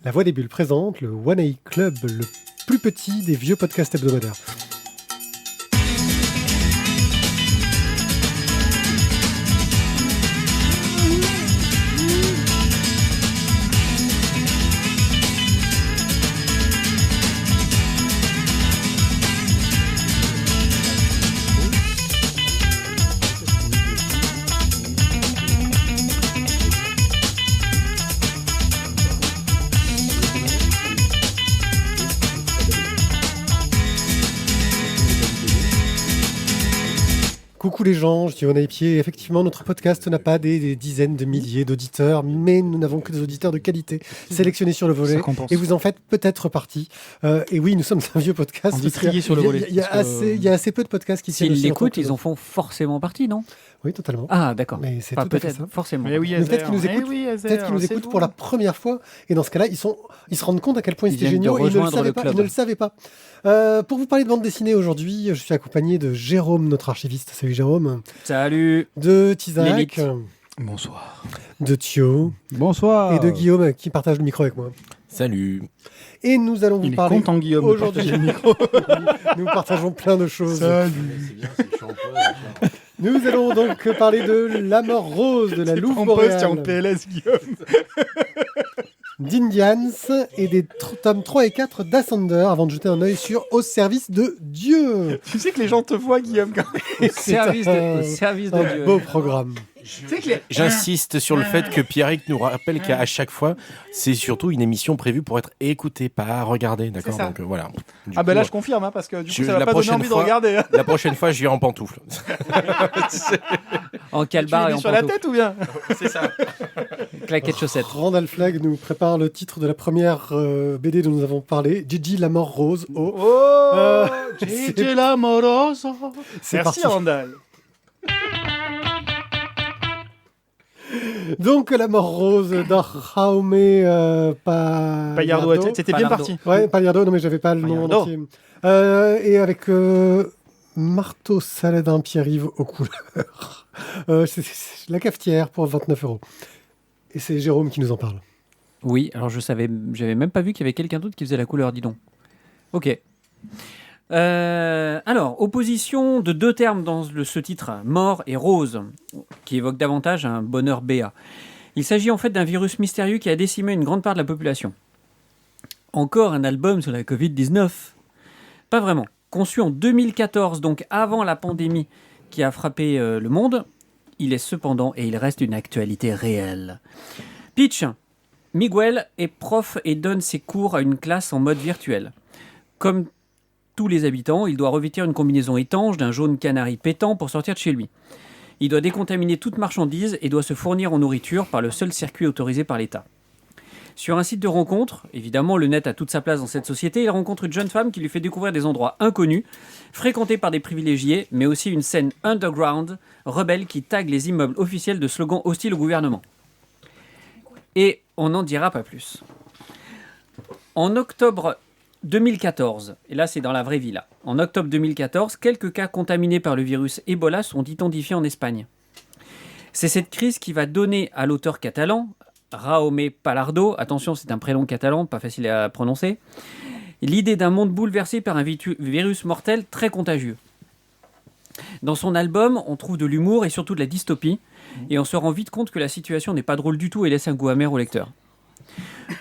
La Voix des Bulles présente le One A Club, le plus petit des vieux podcasts hebdomadaires. Coucou les gens, je suis One A Pied. Effectivement, notre podcast n'a pas des dizaines de milliers d'auditeurs, mais nous n'avons que des auditeurs de qualité sélectionnés sur le volet. Et vous en faites peut-être partie. Et oui, nous sommes un vieux podcast. On dit trier sur le volet. Il y a assez peu de podcasts qui S'ils l'écoutent, ils en font forcément partie, non ? Oui, totalement. Ah, d'accord. Mais c'est Enfin, tout à fait peut-être, ça. forcément. Mais oui, Mais peut-être qu'ils nous écoutent, peut-être qu'ils nous écoutent pour la première fois. Et dans ce cas-là, ils se rendent compte à quel point Ils c'était viennent de géniaux et ils rejoindre le club. ne le savaient pas. Pour vous parler de bande dessinée aujourd'hui, je suis accompagné de Jérôme, notre archiviste. Salut Jérôme. Salut. De Tizak. L'élite. Bonsoir. De Thio. Bonsoir. Et de Guillaume qui partage le micro avec moi. Salut. Et nous allons vous Il est parler content, Guillaume, de aujourd'hui. Nous partageons plein de choses. Nous allons donc parler de La Mort Rose de la Louve poste en boréale, PLS, Guillaume. d'Indians et des tomes 3 et 4 d'Ascender avant de jeter un œil sur Au service de Dieu. Tu sais que les gens te voient, Guillaume. Au service de Un Dieu. beau programme. J'insiste sur le fait que Pierrick nous rappelle qu'à chaque fois, c'est surtout une émission prévue pour être écoutée, pas à regarder, d'accord ? C'est ça. Donc voilà. Du Ah ben coup, là, je confirme, hein, parce que du coup, je- ça va la pas donner prochaine envie fois- de regarder. la prochaine fois, je viens en pantoufles. En Tu calbar l'as et en mis sur la pantoufles. tête ou bien? C'est ça. Claquette chaussettes. Randall Flagg nous prépare le titre de la première BD dont nous avons parlé, Gigi La Mort Rose. Oh, c'est- Gigi l'amoroso. C'est Merci, parti. Randall. Donc La Mort Rose d'Arjaume Paillardo, c'était bien Palardo. parti. Ouais, Pagliardo, non mais j'avais pas le nom en Pagliardo. entier. Et avec Marteau Saladin Pierre-Yves aux couleurs. C'est la cafetière pour 29 €. Et c'est Jérôme qui nous en parle. Oui, alors j'avais même pas vu qu'il y avait quelqu'un d'autre qui faisait la couleur, dis donc. Ok. Alors, opposition de deux termes dans ce titre, mort et rose, qui évoque davantage un bonheur béat. Il s'agit en fait d'un virus mystérieux qui a décimé une grande part de la population. Encore un album sur la Covid-19 ? Pas vraiment. Conçu en 2014, donc avant la pandémie qui a frappé le monde, il est cependant, et il reste une actualité réelle. Pitch. Miguel est prof et donne ses cours à une classe en mode virtuel. Comme tous les habitants, il doit revêtir une combinaison étanche d'un jaune canari pétant pour sortir de chez lui. Il doit décontaminer toute marchandise et doit se fournir en nourriture par le seul circuit autorisé par l'État. Sur un site de rencontre, évidemment le net a toute sa place dans cette société, il rencontre une jeune femme qui lui fait découvrir des endroits inconnus, fréquentés par des privilégiés, mais aussi une scène underground, rebelle qui tague les immeubles officiels de slogans hostiles au gouvernement. Et on n'en dira pas plus. En octobre 2014, et là c'est dans la vraie vie là, en octobre 2014, quelques cas contaminés par le virus Ebola sont identifiés en Espagne. C'est cette crise qui va donner à l'auteur catalan, Jaume Palardo, attention c'est un prénom catalan, pas facile à prononcer, l'idée d'un monde bouleversé par un virus mortel très contagieux. Dans son album, on trouve de l'humour et surtout de la dystopie, et on se rend vite compte que la situation n'est pas drôle du tout et laisse un goût amer au lecteur.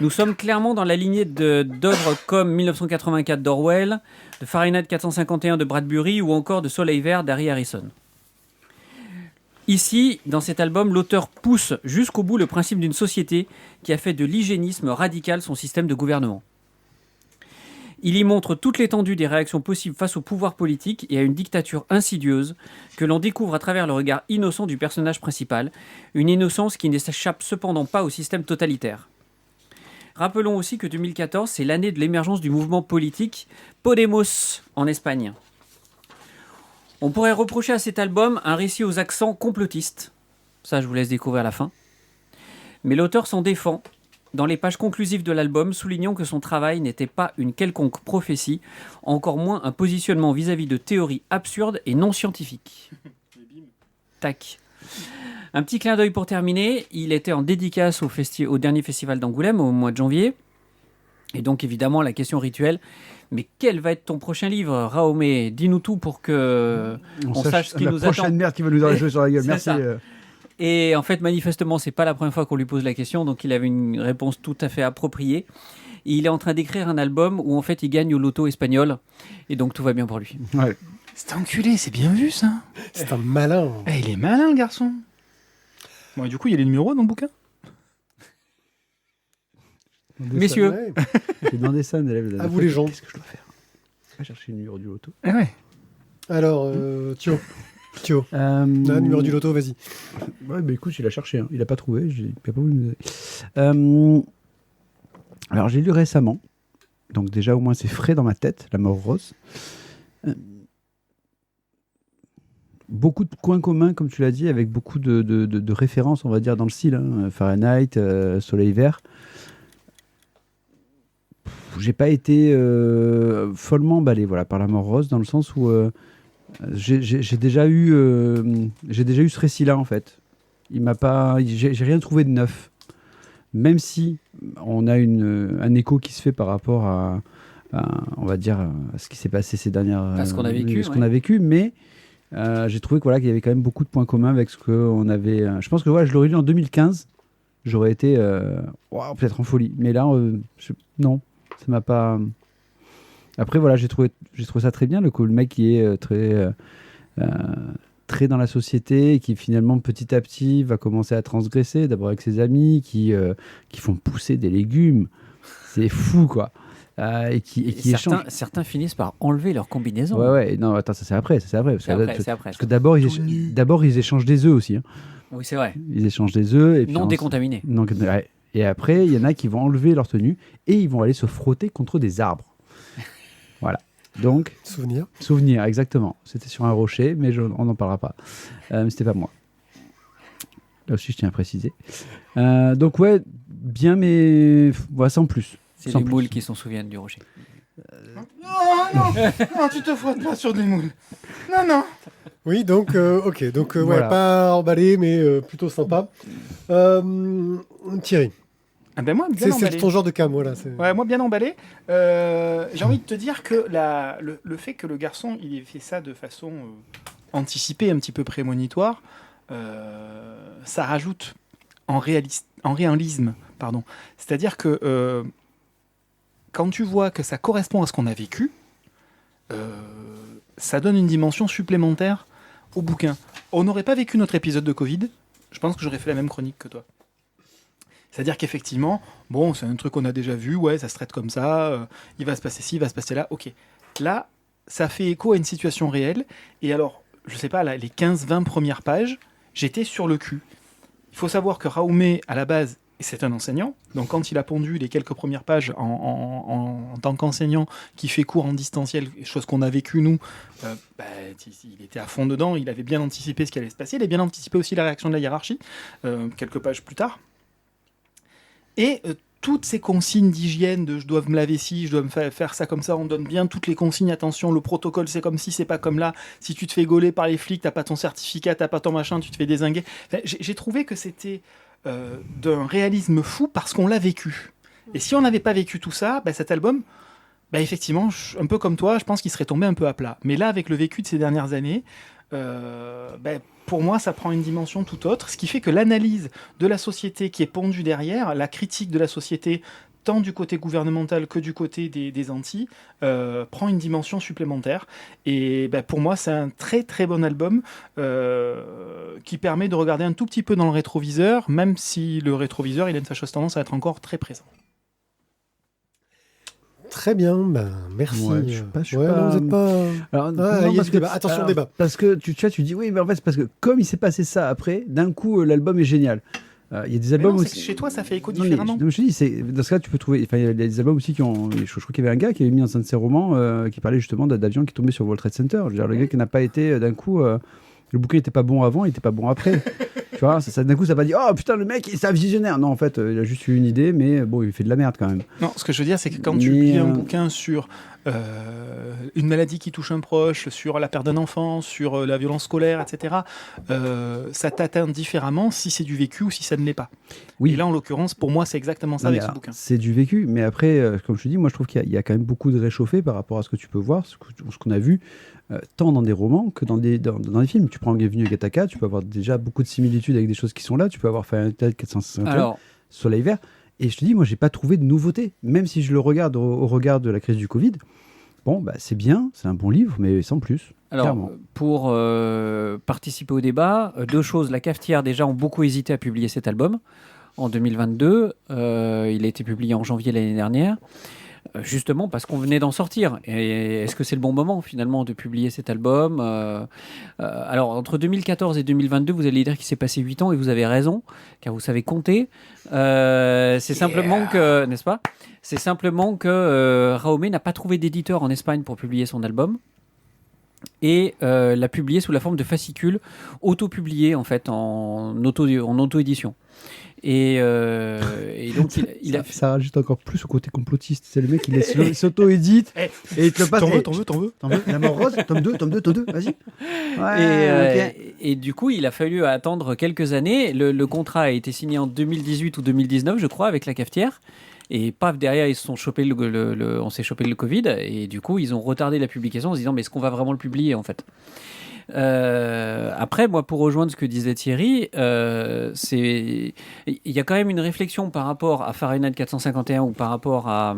Nous sommes clairement dans la lignée d'œuvres comme 1984 d'Orwell, de Fahrenheit 451 de Bradbury ou encore de Soleil Vert d'Harry Harrison. Ici, dans cet album, l'auteur pousse jusqu'au bout le principe d'une société qui a fait de l'hygiénisme radical son système de gouvernement. Il y montre toute l'étendue des réactions possibles face au pouvoir politique et à une dictature insidieuse que l'on découvre à travers le regard innocent du personnage principal, une innocence qui ne s'échappe cependant pas au système totalitaire. Rappelons aussi que 2014, c'est l'année de l'émergence du mouvement politique Podemos en Espagne. On pourrait reprocher à cet album un récit aux accents complotistes. Ça, je vous laisse découvrir à la fin. Mais l'auteur s'en défend dans les pages conclusives de l'album, soulignant que son travail n'était pas une quelconque prophétie, encore moins un positionnement vis-à-vis de théories absurdes et non scientifiques. Tac. Un petit clin d'œil pour terminer, il était en dédicace au dernier festival d'Angoulême au mois de janvier. Et donc, évidemment, la question rituelle, mais quel va être ton prochain livre, Raomé? Dis-nous tout pour que on sache ce qui nous attend. La prochaine merde qui va nous arracher sur la gueule. Merci. Et en fait, manifestement, c'est pas la première fois qu'on lui pose la question, donc il avait une réponse tout à fait appropriée. Et il est en train d'écrire un album où en fait il gagne au loto espagnol, et donc tout va bien pour lui. Ouais. C'est un enculé, c'est bien vu ça. C'est un malin. Il est malin, le garçon. Bon, et du coup, il y a les numéros dans le bouquin. Messieurs, J'ai demandé ça à un élève. À vous les gens. Qu'est-ce que je dois faire? Je vais chercher le numéro du loto. Ah ouais. Alors, Thio. Numéro du loto, vas-y. Ouais, bah écoute, il a cherché. Hein. Il n'a pas trouvé. Il n'a pas voulu nous donner. Alors, j'ai lu récemment. Donc déjà, au moins, c'est frais dans ma tête, La mort rose. Beaucoup de coins communs, comme tu l'as dit, avec beaucoup de références, on va dire, dans le style. Hein. Fahrenheit, Soleil vert. J'ai pas été follement emballé, voilà, par La mort rose, dans le sens où j'ai déjà eu ce récit-là, en fait. J'ai rien trouvé de neuf. Même si on a un écho qui se fait par rapport à on va dire, à ce qui s'est passé ces dernières... À ce qu'on a vécu. Ce qu'on a vécu, mais j'ai trouvé qu'il y avait quand même beaucoup de points communs avec ce qu'on avait... je pense que je l'aurais lu en 2015, j'aurais été peut-être en folie. Mais là, non, ça m'a pas... Après, voilà, j'ai trouvé ça très bien, le mec qui est très dans la société et qui finalement petit à petit va commencer à transgresser, d'abord avec ses amis qui font pousser des légumes, c'est fou quoi. Et certains finissent par enlever leur combinaison. Ouais, non, attends, ça c'est après. Parce que d'abord ils échangent des œufs aussi. Hein. Oui, c'est vrai. Ils échangent des œufs. Et puis non décontaminés. Ouais. Et après, il y en a qui vont enlever leur tenue et ils vont aller se frotter contre des arbres. Voilà. Donc, souvenir, exactement. C'était sur un rocher, mais on n'en parlera pas. Mais c'était pas moi. Là aussi, je tiens à préciser. Donc ouais, bien, mais sans plus. C'est les moules qui s'en souviennent du rocher. Non, tu te frottes pas sur des moules. Non. Oui, donc, ok. Donc, voilà. Pas emballé, mais plutôt sympa. Thierry. Ah ben moi, bien emballé. C'est ton genre de cam, voilà. Ouais, moi, bien emballé. J'ai envie de te dire que le fait que le garçon, il ait fait ça de façon anticipée, un petit peu prémonitoire, ça rajoute en réalisme. Pardon. C'est-à-dire que quand tu vois que ça correspond à ce qu'on a vécu, ça donne une dimension supplémentaire au bouquin. On n'aurait pas vécu notre épisode de Covid, je pense que j'aurais fait la même chronique que toi. C'est-à-dire qu'effectivement, bon, c'est un truc qu'on a déjà vu, ouais, ça se traite comme ça, il va se passer ci, il va se passer là, ok. Là, ça fait écho à une situation réelle, et alors, je sais pas, là, les 15-20 premières pages, j'étais sur le cul. Il faut savoir que Raoumé, à la base, c'est un enseignant, donc quand il a pondu les quelques premières pages en tant qu'enseignant qui fait cours en distanciel, chose qu'on a vécu nous, il était à fond dedans, il avait bien anticipé ce qui allait se passer, il a bien anticipé aussi la réaction de la hiérarchie, quelques pages plus tard. Et toutes ces consignes d'hygiène, de je dois me laver ci, je dois me faire ça comme ça, on donne bien toutes les consignes, attention, le protocole c'est comme si, c'est pas comme là, si tu te fais gauler par les flics, t'as pas ton certificat, t'as pas ton machin, tu te fais dézinguer. Enfin, j'ai trouvé que c'était d'un réalisme fou parce qu'on l'a vécu. Et si on n'avait pas vécu tout ça, cet album, effectivement, un peu comme toi, je pense qu'il serait tombé un peu à plat. Mais là, avec le vécu de ces dernières années, pour moi, ça prend une dimension tout autre, ce qui fait que l'analyse de la société qui est pondue derrière, la critique de la société, tant du côté gouvernemental que du côté des Antilles, prend une dimension supplémentaire. Et pour moi, c'est un très très bon album qui permet de regarder un tout petit peu dans le rétroviseur, même si le rétroviseur, il a une fâcheuse tendance à être encore très présent. Très bien, merci. Ouais, je suis pas... Non, vous êtes pas... Alors, il y a du débat. Attention au débat. Parce que tu dis, oui, mais en fait, c'est parce que comme il s'est passé ça après, d'un coup, l'album est génial. Il y a des albums aussi. Chez toi, ça fait écho différemment. Je me suis dit, dans ce cas, tu peux trouver. Il y a des albums aussi qui ont. Je crois qu'il y avait un gars qui avait mis un de ses romans qui parlait justement d'avions qui tombaient sur World Trade Center. Je veux dire, le gars qui n'a pas été d'un coup. Le bouquin n'était pas bon avant, il n'était pas bon après. Tu vois, d'un coup, ça va pas dire, oh putain, le mec, c'est un visionnaire. Non, en fait, il a juste eu une idée, mais bon, il fait de la merde quand même. Non, ce que je veux dire, c'est que quand tu lis un bouquin sur une maladie qui touche un proche, sur la perte d'un enfant, sur la violence scolaire, etc., ça t'atteint différemment si c'est du vécu ou si ça ne l'est pas. Oui. Et là, en l'occurrence, pour moi, c'est exactement ça avec ce bouquin. C'est du vécu, mais après, comme je te dis, moi je trouve qu'il y a quand même beaucoup de réchauffé par rapport à ce que tu peux voir, ce qu'on a vu, tant dans des romans que dans des films. Tu prends Bienvenue à Gattaca, tu peux avoir déjà beaucoup de similitudes avec des choses qui sont là, tu peux avoir fait un 451, Soleil Vert, et je te dis, moi j'ai pas trouvé de nouveauté, même si je le regarde au regard de la crise du Covid. Bon, bah, c'est bien, c'est un bon livre, mais sans plus. Alors, clairement. pour participer au débat, deux choses. La Cafetière, déjà, ont beaucoup hésité à publier cet album en 2022. Il a été publié en janvier l'année dernière, justement parce qu'on venait d'en sortir. Et est-ce que c'est le bon moment, finalement, de publier cet album alors, entre 2014 et 2022, vous allez dire qu'il s'est passé 8 ans, et vous avez raison, car vous savez compter. C'est simplement que, n'est-ce pas ? C'est simplement que Raume n'a pas trouvé d'éditeur en Espagne pour publier son album et l'a publié sous la forme de fascicules auto-publiés en fait en auto-édition. Et donc ça rajoute encore plus au côté complotiste. C'est le mec, il s'auto-édite et il te le passe. T'en veux La mort rose, tome 2, vas-y. Et du coup, il a fallu attendre quelques années. Le contrat a été signé en 2018 ou 2019, je crois, avec la Cafetière. Et paf, derrière, ils se sont chopés on s'est chopé le Covid. Et du coup, ils ont retardé la publication en se disant, mais est-ce qu'on va vraiment le publier, en fait ? Après, moi, pour rejoindre ce que disait Thierry, il y a quand même une réflexion par rapport à Fahrenheit 451 ou par rapport à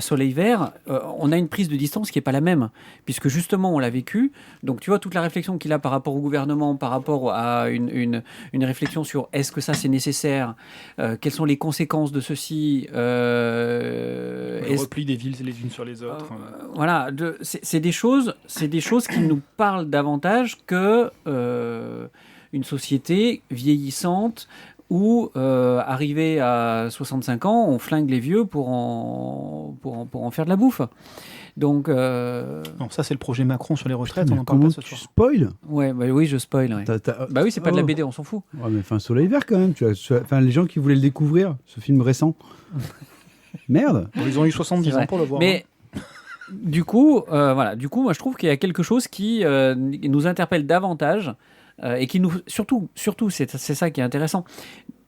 Soleil Vert. On a une prise de distance qui n'est pas la même, puisque justement, on l'a vécu. Donc, tu vois, toute la réflexion qu'il a par rapport au gouvernement, par rapport à une réflexion sur est-ce que ça, c'est nécessaire, quelles sont les conséquences de ceci, le repli des villes les unes sur les autres. Voilà, c'est des choses qui nous parle davantage que une société vieillissante où, arrivé à 65 ans, on flingue les vieux pour en faire de la bouffe. Donc, non, ça c'est le projet Macron sur les retraites. Putain, on en parle pas ce soir. Tu spoil. Ouais, bah oui, je spoil. Ouais. Bah oui, c'est pas de la BD, on s'en fout. Ouais, mais enfin, Soleil Vert quand même. Les gens qui voulaient le découvrir, ce film récent. Merde. Bon, ils ont eu 70 ans pour le voir. Mais du coup, moi je trouve qu'il y a quelque chose qui nous interpelle davantage et qui nous, surtout, c'est ça qui est intéressant,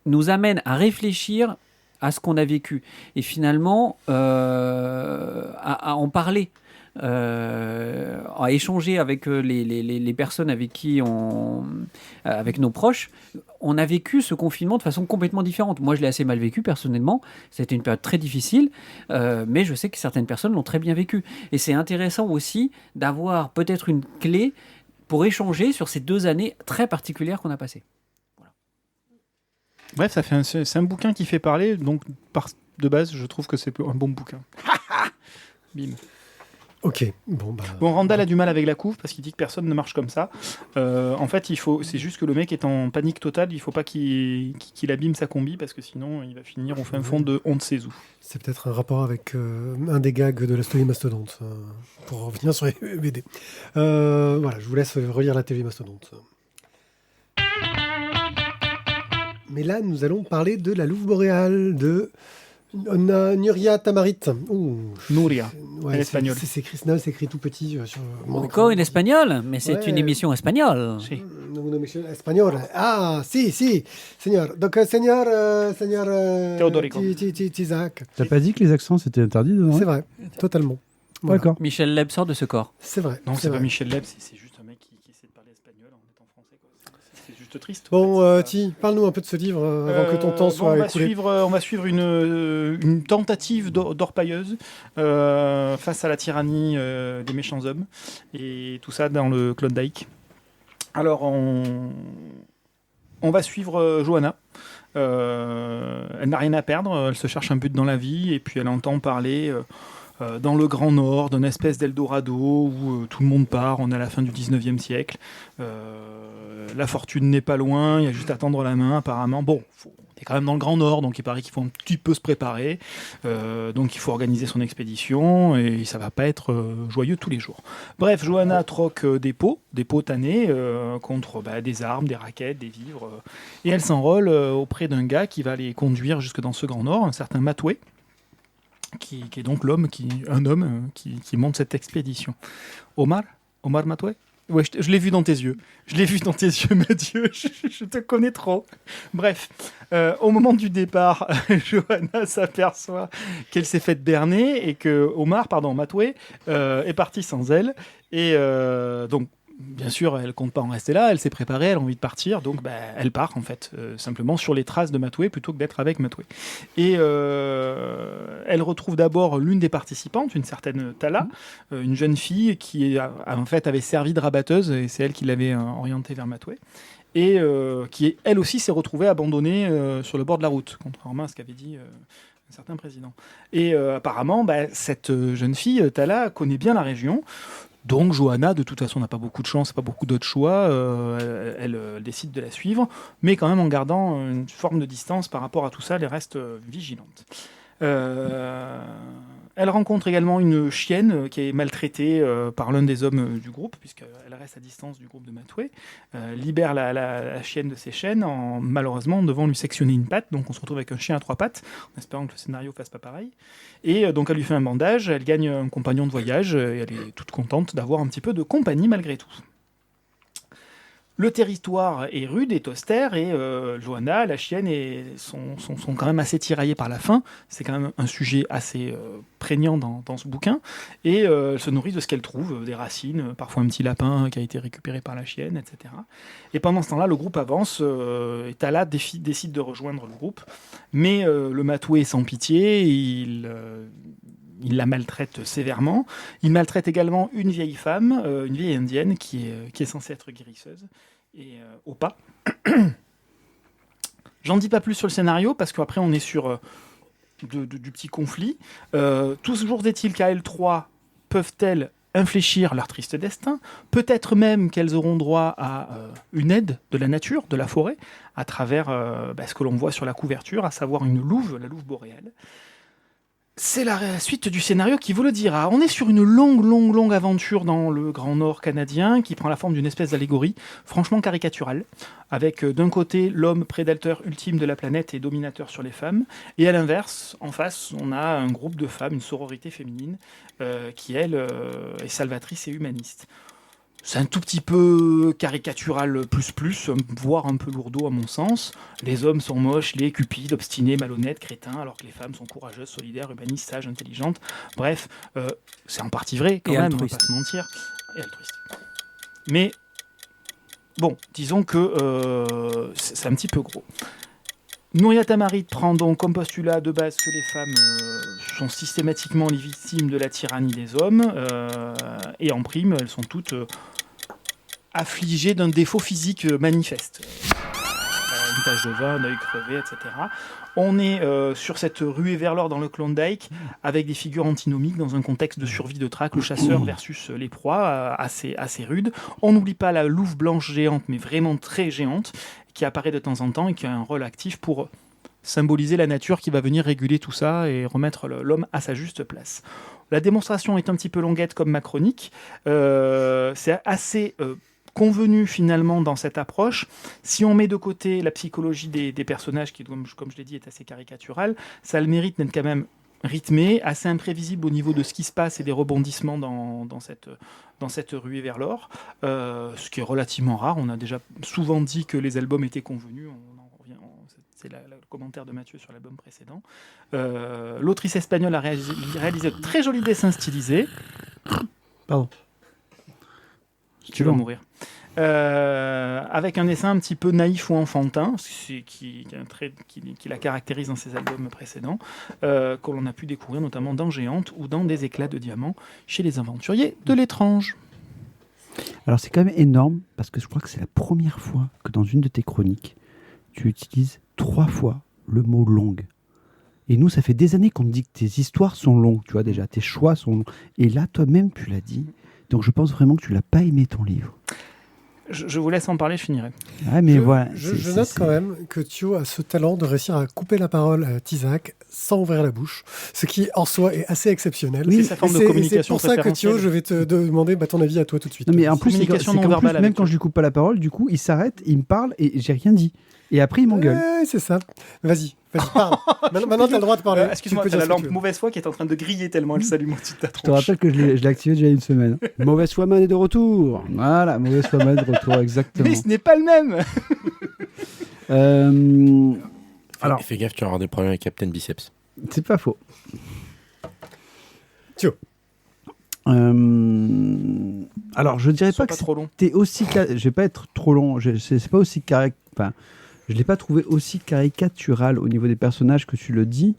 nous amène à réfléchir à ce qu'on a vécu et finalement à en parler. À échanger avec les personnes avec qui avec nos proches. On a vécu ce confinement de façon complètement différente. Moi, je l'ai assez mal vécu personnellement. C'était une période très difficile, mais je sais que certaines personnes l'ont très bien vécu. Et c'est intéressant aussi d'avoir peut-être une clé pour échanger sur ces 2 années très particulières qu'on a passées. Voilà. Bref, c'est un bouquin qui fait parler, donc de base, je trouve que c'est un bon bouquin. Bim. Ok, bon, Randall a du mal avec la couve parce qu'il dit que personne ne marche comme ça. En fait, c'est juste que le mec est en panique totale. Il faut pas qu'il abîme sa combi parce que sinon, il va finir au fin fond de on ne sait où. C'est peut-être un rapport avec un des gags de la télé Mastodonte, pour revenir sur les BD. Voilà, je vous laisse relire la télé Mastodonte. Mais là, nous allons parler de la Louve boréale de Nuria Tamarit. Nuria, en espagnol. C'est écrit tout petit sur mon écran. Encore une espagnole, mais c'est une émission espagnole. Si. Une émission espagnole. Ah, si, señor. Donc, señor Teodorico. Tizac. T'as pas dit que les accents c'était interdit dedans ? C'est vrai, totalement. Voilà. D'accord. Michel Leb sort de ce corps. C'est vrai. Non, c'est pas vrai. Michel Leb, c'est juste un mec qui essaie de parler espagnol en étant français. Quoi. C'est juste triste. Bon, parle-nous un peu de ce livre avant que ton temps soit écoulé. On va suivre une tentative d'orpailleuse face à la tyrannie des méchants hommes. Et tout ça dans le Klondike. Alors, on va suivre Johanna. Elle n'a rien à perdre, elle se cherche un but dans la vie et puis elle entend parler dans le Grand Nord, d'une espèce d'Eldorado où tout le monde part, on est à la fin du 19e siècle. La fortune n'est pas loin, il y a juste à tendre la main apparemment. Bon, on est quand même dans le Grand Nord, donc il paraît qu'il faut un petit peu se préparer. Donc il faut organiser son expédition et ça va pas être joyeux tous les jours. Bref, Johanna troque des pots tannés contre des armes, des raquettes, des vivres. Et elle s'enrôle auprès d'un gars qui va les conduire jusque dans ce Grand Nord, un certain Matwé, qui est donc un homme qui monte cette expédition. Omar Matwé? Ouais, je l'ai vu dans tes yeux. Mathieu. Je te connais trop. Bref, au moment du départ, Johanna s'aperçoit qu'elle s'est faite berner et que Matwé est parti sans elle. Et donc, bien sûr, elle compte pas en rester là. Elle s'est préparée, elle a envie de partir. Donc, elle part, en fait, simplement sur les traces de Matwé plutôt que d'être avec Matwé. Et elle retrouve d'abord l'une des participantes, une certaine Tala, une jeune fille qui, en fait, avait servi de rabatteuse, et c'est elle qui l'avait orientée vers Matwé. Et qui, elle aussi, s'est retrouvée abandonnée sur le bord de la route, contrairement à ce qu'avait dit un certain président. Et apparemment, cette jeune fille, Tala, connaît bien la région. Donc Johanna, de toute façon, n'a pas beaucoup de chance, pas beaucoup d'autres choix. Elle décide de la suivre, mais quand même en gardant une forme de distance par rapport à tout ça, elle reste vigilante. Elle rencontre également une chienne qui est maltraitée par l'un des hommes du groupe, puisqu'elle reste à distance du groupe de Matwé, libère la chienne de ses chaînes, en malheureusement devant lui sectionner une patte. Donc on se retrouve avec un chien à 3 pattes, en espérant que le scénario fasse pas pareil. Et donc elle lui fait un bandage, elle gagne un compagnon de voyage, et elle est toute contente d'avoir un petit peu de compagnie malgré tout. Le territoire est rude, est austère, et Johanna, la chienne, sont quand même assez tiraillées par la faim. C'est quand même un sujet assez prégnant dans ce bouquin. Et elle se nourrit de ce qu'elle trouve, des racines, parfois un petit lapin qui a été récupéré par la chienne, etc. Et pendant ce temps-là, le groupe avance, et Tala décide de rejoindre le groupe. Mais le Matwé est sans pitié, il la maltraite sévèrement. Il maltraite également une vieille femme, une vieille indienne qui est censée être guérisseuse, et au pas. J'en dis pas plus sur le scénario, parce qu'après on est sur du petit conflit. Toujours est-il qu'à L3, peuvent-elles infléchir leur triste destin? Peut-être même qu'elles auront droit à une aide de la nature, de la forêt, à travers ce que l'on voit sur la couverture, à savoir une louve, la louve boréale. C'est la suite du scénario qui vous le dira. On est sur une longue aventure dans le Grand Nord canadien qui prend la forme d'une espèce d'allégorie franchement caricaturale, avec d'un côté l'homme prédateur ultime de la planète et dominateur sur les femmes, et à l'inverse, en face, on a un groupe de femmes, une sororité féminine, qui elle est salvatrice et humaniste. C'est un tout petit peu caricatural plus, voire un peu lourdeau à mon sens. Les hommes sont moches, laids, cupides, obstinés, malhonnêtes, crétins, alors que les femmes sont courageuses, solidaires, humanistes, sages, intelligentes. Bref, c'est en partie vrai quand même, on va pas se mentir. Et altruiste. Mais bon, disons que c'est un petit peu gros. Nouria Tamarit prend donc comme postulat de base que les femmes sont systématiquement les victimes de la tyrannie des hommes, et en prime, elles sont toutes affligées d'un défaut physique manifeste. Une tache de vin, un œil crevé, etc. On est sur cette ruée vers l'or dans le Klondike, avec des figures antinomiques dans un contexte de survie de traque, le chasseur versus les proies, assez rude. On n'oublie pas la louve blanche géante, mais vraiment très géante, qui apparaît de temps en temps et qui a un rôle actif pour symboliser la nature qui va venir réguler tout ça et remettre l'homme à sa juste place. La démonstration est un petit peu longuette comme ma chronique. C'est assez convenu finalement dans cette approche. Si on met de côté la psychologie des personnages, qui, comme je l'ai dit, est assez caricaturale, ça a le mérite d'être quand même rythmé, assez imprévisible au niveau de ce qui se passe et des rebondissements dans cette ruée vers l'or, ce qui est relativement rare. On a déjà souvent dit que les albums étaient convenus, c'est le commentaire de Mathieu sur l'album précédent. L'autrice espagnole a réalisé de très jolis dessins stylisés. Pardon. Tu vas mourir. Avec un dessin un petit peu naïf ou enfantin, qui la caractérise dans ses albums précédents, que l'on a pu découvrir notamment dans Géante ou dans Des éclats de diamants chez les aventuriers de l'étrange. Alors c'est quand même énorme, parce que je crois que c'est la première fois que dans une de tes chroniques, tu utilises 3 fois le mot longue. Et nous, ça fait des années qu'on me dit que tes histoires sont longues, tu vois, déjà, tes choix sont longs. Et là, toi-même, tu l'as dit. Donc, je pense vraiment que tu l'as pas aimé, ton livre. Je vous laisse en parler, je finirai. Ah, mais voilà. Je note quand même que Thio a ce talent de réussir à couper la parole à Tizak sans ouvrir la bouche, ce qui en soi est assez exceptionnel. Oui, c'est sa forme de communication. C'est pour ça que Thio, je vais te demander ton avis à toi tout de suite. Non, mais en plus, communication non verbale. Même quand je lui coupe pas la parole, du coup, il s'arrête, il me parle et j'ai rien dit. Et après, il m'engueule. Ouais, c'est ça. Vas-y, parle. Maintenant, tu as le droit de parler. Excuse-moi, t'as la lampe mauvaise foi qui est en train de griller tellement elle s'allume au-dessus de ta tronche. Je te rappelle que je l'ai activé déjà il y a une semaine. Mauvaise foi man est de retour. Voilà, mauvaise foi man de retour, exactement. Mais ce n'est pas le même. Alors, fais gaffe, tu vas avoir des problèmes avec Captain Biceps. C'est pas faux. Thio. Alors, je dirais pas que trop long. c'était aussi. Je vais pas être trop long. C'est pas aussi enfin, je l'ai pas trouvé aussi caricatural au niveau des personnages que tu le dis.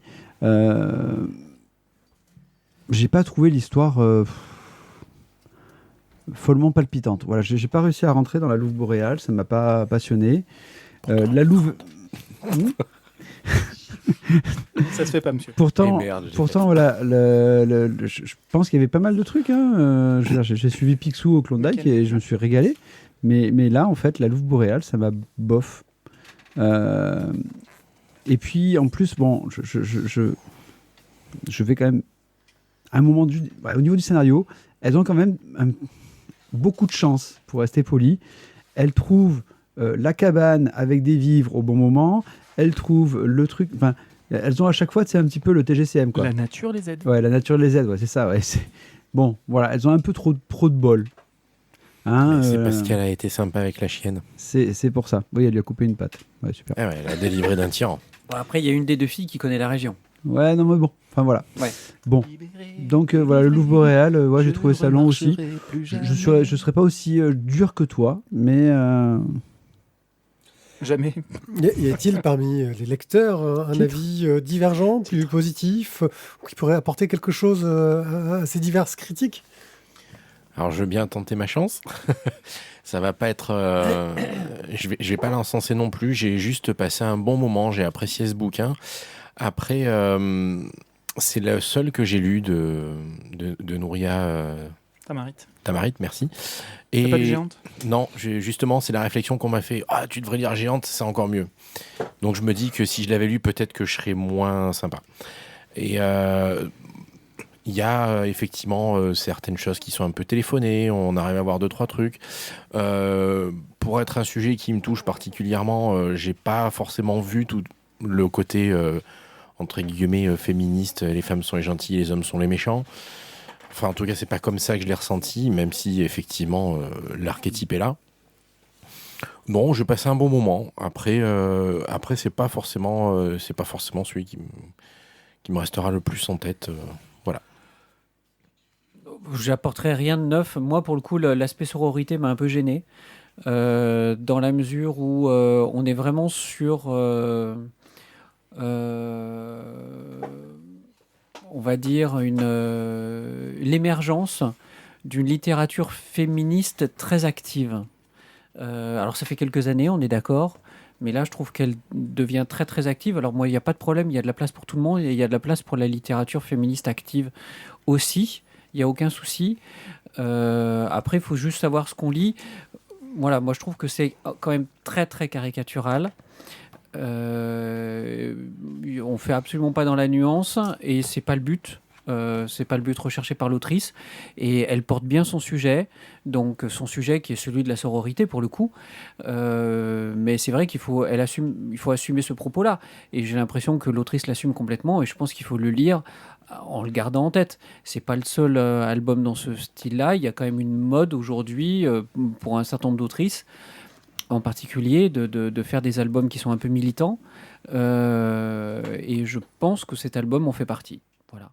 J'ai pas trouvé l'histoire follement palpitante. Voilà, j'ai pas réussi à rentrer dans la Louve boréale. Ça m'a pas passionné. La Louve. Ça se fait pas, monsieur. Pourtant, voilà, je pense qu'il y avait pas mal de trucs. Hein. J'ai suivi Picsou au Klondike et je me suis régalé. Mais là, en fait, la Louve boréale, ça m'a bof. Et puis, en plus, bon, je vais quand même... À un moment au niveau du scénario, elles ont quand même beaucoup de chance, pour rester poli. Elles trouvent la cabane avec des vivres au bon moment. Elles trouvent le truc... Enfin, elles ont à chaque fois, c'est un petit peu le TGCM, quoi. La nature les aide. Ouais, la nature les aide, ouais, c'est ça. Ouais, bon, voilà, elles ont un peu trop de bol. Hein, c'est parce qu'elle a été sympa avec la chienne. C'est pour ça. Oui, elle lui a coupé une patte. Ouais, super. Ah ouais, elle a délivré d'un tyran. Bon, après, il y a une des deux filles qui connaît la région. Ouais, non, mais bon. Enfin, voilà. Ouais. Bon. Donc, voilà, le Louve boréal, ouais, j'ai trouvé ça long aussi. Je serais pas aussi dur que toi, mais... Jamais. Y a-t-il parmi les lecteurs un avis divergent, plus positif, ou qui pourrait apporter quelque chose à ces diverses critiques ? Alors, je veux bien tenter ma chance. Ça va pas être... je vais pas l'encenser non plus. J'ai juste passé un bon moment. J'ai apprécié ce bouquin. Après, c'est le seul que j'ai lu de Nouria... Tamarit, merci. T'as pas lu Géante ? Non, justement, c'est la réflexion qu'on m'a fait. Ah, tu devrais lire Géante, c'est encore mieux. Donc, je me dis que si je l'avais lu, peut-être que je serais moins sympa. Et... il y a effectivement certaines choses qui sont un peu téléphonées, on arrive à voir 2-3 trucs. Pour être un sujet qui me touche particulièrement, j'ai pas forcément vu tout le côté entre guillemets féministe, les femmes sont les gentilles, les hommes sont les méchants. Enfin, en tout cas, c'est pas comme ça que je l'ai ressenti, même si effectivement l'archétype est là. Non, j'ai passé un bon moment. Après c'est pas forcément celui qui me restera le plus en tête. Voilà. J'apporterai rien de neuf. Moi, pour le coup, l'aspect sororité m'a un peu gêné. Dans la mesure où on est vraiment sur... on va dire l'émergence d'une littérature féministe très active. Alors ça fait quelques années, on est d'accord, mais là je trouve qu'elle devient très très active. Alors moi il n'y a pas de problème, il y a de la place pour tout le monde, et il y a de la place pour la littérature féministe active aussi, il n'y a aucun souci. Après il faut juste savoir ce qu'on lit. Voilà, moi je trouve que c'est quand même très très caricatural. On fait absolument pas dans la nuance et c'est pas le but. C'est pas le but recherché par l'autrice et elle porte bien son sujet, donc son sujet qui est celui de la sororité pour le coup, mais c'est vrai qu'il faut assumer ce propos-là et j'ai l'impression que l'autrice l'assume complètement et je pense qu'il faut le lire en le gardant en tête. C'est pas le seul album dans ce style-là, il y a quand même une mode aujourd'hui pour un certain nombre d'autrices en particulier de faire des albums qui sont un peu militants et je pense que cet album en fait partie. Voilà.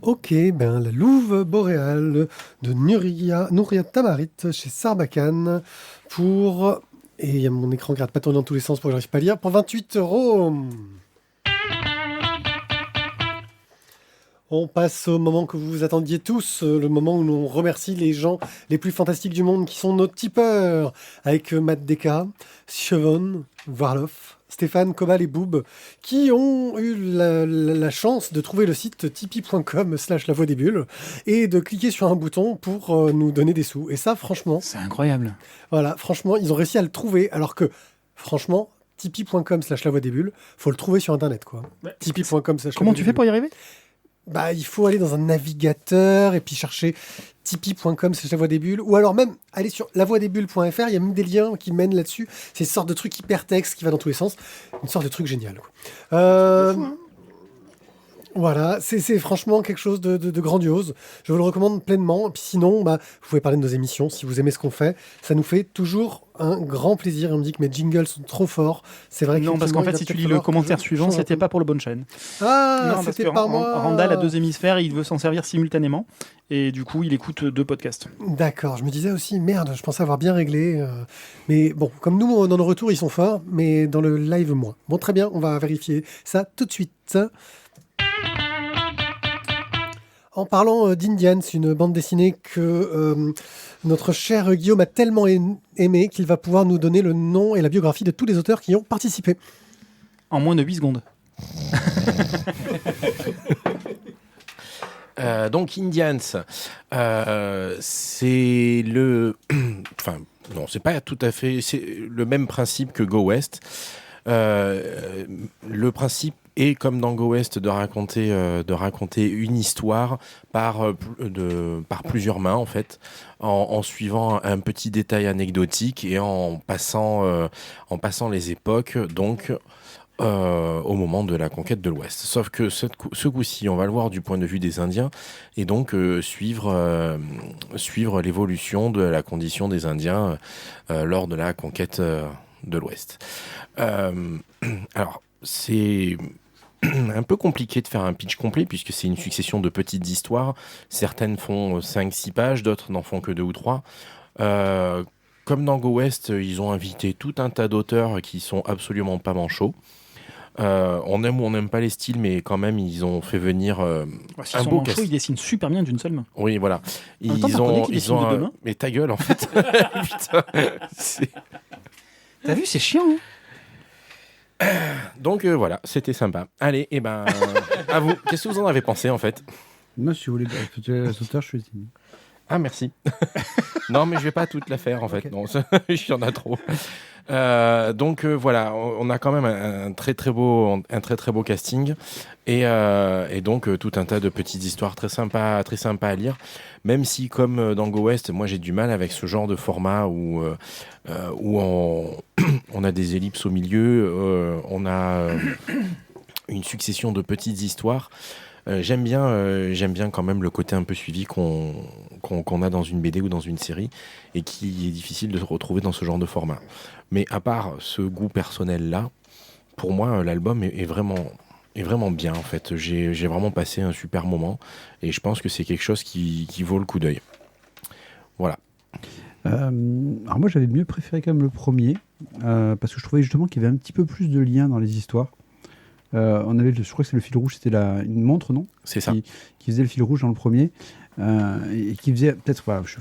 Ok, la Louve boréale de Nouria Tamarit chez Sarbacane pour... Et il y a mon écran qui n'arrête pas de tourner dans tous les sens pour que j'arrive pas à lire. Pour 28 €. On passe au moment que vous attendiez tous, le moment où l'on remercie les gens les plus fantastiques du monde qui sont nos tipeurs, avec Matt Deka, Siobhan, Varloff, Stéphane, Cobal et Boob, qui ont eu la chance de trouver le site tipeee.com/la voix des bulles et de cliquer sur un bouton pour nous donner des sous. Et ça, franchement... C'est incroyable. Voilà, franchement, ils ont réussi à le trouver, alors que, franchement... tipeee.com/la voix des bulles, faut le trouver sur internet quoi. Ouais. Tipeee.com/. Comment tu fais pour y arriver? Bah, il faut aller dans un navigateur et puis chercher tipeee.com/la voix des bulles, ou alors même aller sur lavoixdesbulles.fr, il y a même des liens qui mènent là-dessus. C'est une sorte de truc hypertexte qui va dans tous les sens, une sorte de truc génial quoi. Voilà, c'est franchement quelque chose de grandiose. Je vous le recommande pleinement. Et puis sinon, bah, vous pouvez parler de nos émissions si vous aimez ce qu'on fait. Ça nous fait toujours un grand plaisir. On me dit que mes jingles sont trop forts. C'est vrai que non, parce qu'en fait, si tu lis le commentaire suivant, c'était pas pour le bonne chaîne. Ah, non, c'était par moi. Randall a 2 hémisphères, il veut s'en servir simultanément. Et du coup, il écoute 2 podcasts. D'accord, je me disais aussi, merde, je pensais avoir bien réglé. Mais bon, comme nous, dans nos retours, ils sont forts, mais dans le live, moins. Bon, très bien, on va vérifier ça tout de suite. En parlant d'Indians, une bande dessinée que notre cher Guillaume a tellement aimé qu'il va pouvoir nous donner le nom et la biographie de tous les auteurs qui y ont participé. En moins de 8 secondes. Donc Indians, c'est le... enfin, non, c'est pas tout à fait... C'est le même principe que Go West. Le principe est, comme dans Go West, de raconter une histoire par plusieurs mains, en fait, en suivant un petit détail anecdotique et en passant les époques, donc au moment de la conquête de l'Ouest. Sauf que ce coup-ci, on va le voir du point de vue des Indiens, et donc suivre l'évolution de la condition des Indiens lors de la conquête de l'Ouest. Alors, c'est un peu compliqué de faire un pitch complet puisque c'est une succession de petites histoires. Certaines font 5-6 pages, d'autres n'en font que 2 ou 3. Comme dans Go West, ils ont invité tout un tas d'auteurs qui sont absolument pas manchots. On aime ou on n'aime pas les styles, mais quand même, ils ont fait venir un beau cast. Ils dessinent super bien d'une seule main. Oui, voilà. Ils ont mais ta gueule, en fait. Putain, t'as vu, c'est chiant, hein. Donc voilà, c'était sympa. Allez, et ben, à vous. Qu'est-ce que vous en avez pensé, en fait? Moi, si vous voulez les auteurs, je suis... Ah, merci. Non, mais je vais pas toute la faire, en fait. Okay. Non, il y en a trop. Donc voilà, on a quand même un très très beau casting et donc tout un tas de petites histoires très sympas à lire. Même si, comme dans Go West, moi j'ai du mal avec ce genre de format où on a des ellipses au milieu, on a une succession de petites histoires. J'aime bien quand même le côté un peu suivi qu'on a dans une BD ou dans une série et qui est difficile de se retrouver dans ce genre de format. Mais à part ce goût personnel-là, pour moi, l'album est vraiment bien, en fait. J'ai vraiment passé un super moment et je pense que c'est quelque chose qui vaut le coup d'œil. Voilà. Alors moi, j'avais mieux préféré quand même le premier parce que je trouvais justement qu'il y avait un petit peu plus de liens dans les histoires. On avait, je crois que c'est le fil rouge, c'était une montre, non? C'est ça. Qui faisait le fil rouge dans le premier et qui faisait peut-être, voilà, je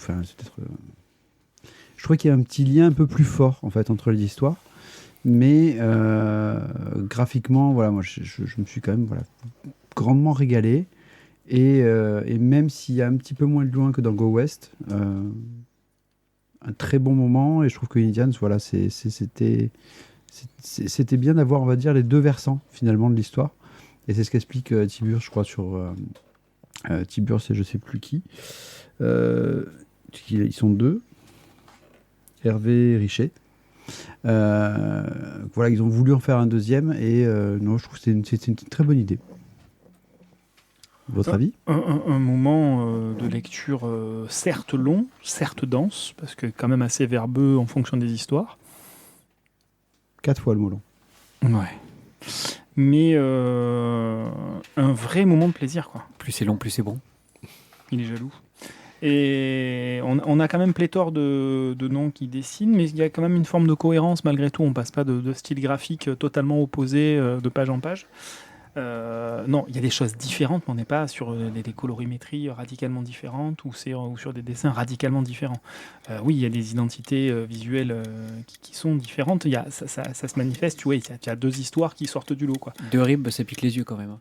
trouvais qu'il y avait un petit lien un peu plus fort en fait entre les histoires, mais graphiquement, voilà, moi je me suis quand même grandement régalé et même s'il y a un petit peu moins de loin que dans Go West, un très bon moment et je trouve que Indians, voilà, c'était bien d'avoir, on va dire, les deux versants finalement de l'histoire et c'est ce qu'explique Tiburce, je crois, sur Tiburce et je sais plus qui. Ils sont deux, Hervé et Richet. Voilà, ils ont voulu en faire un deuxième et non, je trouve que c'était une très bonne idée. Votre avis? Un moment de lecture certes long, certes dense, parce que quand même assez verbeux en fonction des histoires. 4 fois le mot long. Ouais. Mais un vrai moment de plaisir, quoi. Plus c'est long, plus c'est bon. Il est jaloux. Et on a quand même pléthore de noms qui dessinent, mais il y a quand même une forme de cohérence malgré tout. On passe pas de style graphique totalement opposé de page en page. Non, il y a des choses différentes, mais on n'est pas sur des colorimétries radicalement différentes ou sur des dessins radicalement différents. Oui, il y a des identités visuelles qui sont différentes. Ça se manifeste, tu vois, il y a deux histoires qui sortent du lot, quoi. De rib, ça pique les yeux quand même.